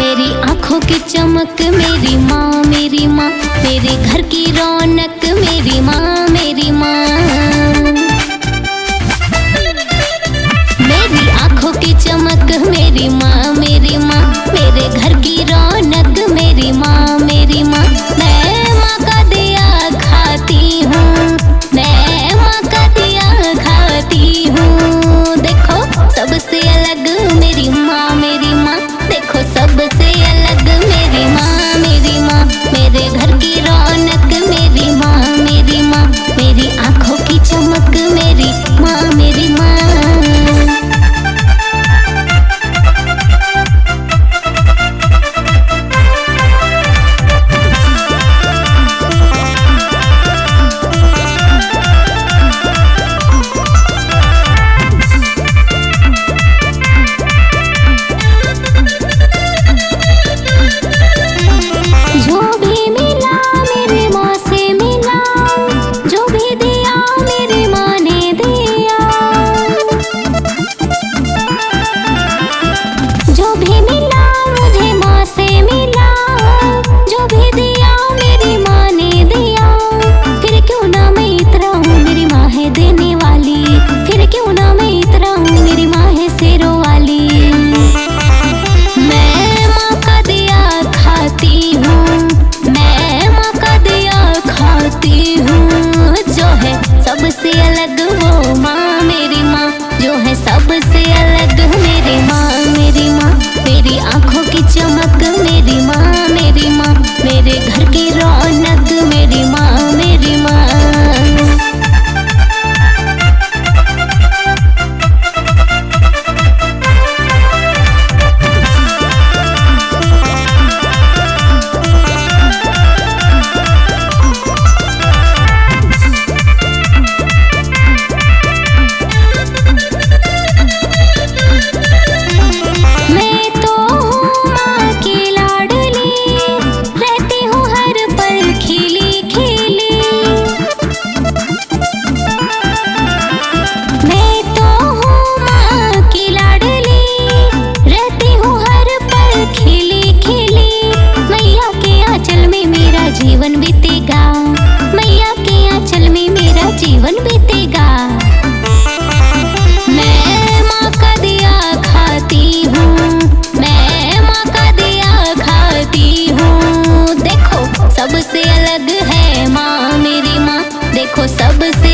मेरी आंखों की चमक मेरी माँ, मेरी माँ, मेरे घर की रौनक मेरी माँ, मेरी माँ। मेरी आंखों की चमक मेरी माँ, मेरी माँ, मेरे घर की रौनक मेरी माँ, मेरी माँ। मैं माँ का दिया खाती हूँ, मैं माँ का दिया खाती हूँ। देखो सबसे अलग मेरी माँ, मेरी माँ, देखो सबसे अलग मेरी माँ, मेरी माँ, मेरे घर की रौनक मेरी माँ, मेरी माँ, मेरी आंखों की चमक मेरी माँ, मेरी माँ। सबसे अलग वो माँ मेरी माँ, जो है सबसे अलग मेरी माँ, मेरी माँ, मेरी आंखों की चमक मेरी माँ, मेरी माँ, मेरे घर की रौनक मेरी माँ, मेरी माँ। जीवन बीतेगा मैया के आंचल में, मेरा जीवन बीतेगा। मैं माँ का दिया खाती हूँ, मैं माँ का दिया खाती हूँ। देखो सबसे अलग है माँ, मेरी माँ, देखो सबसे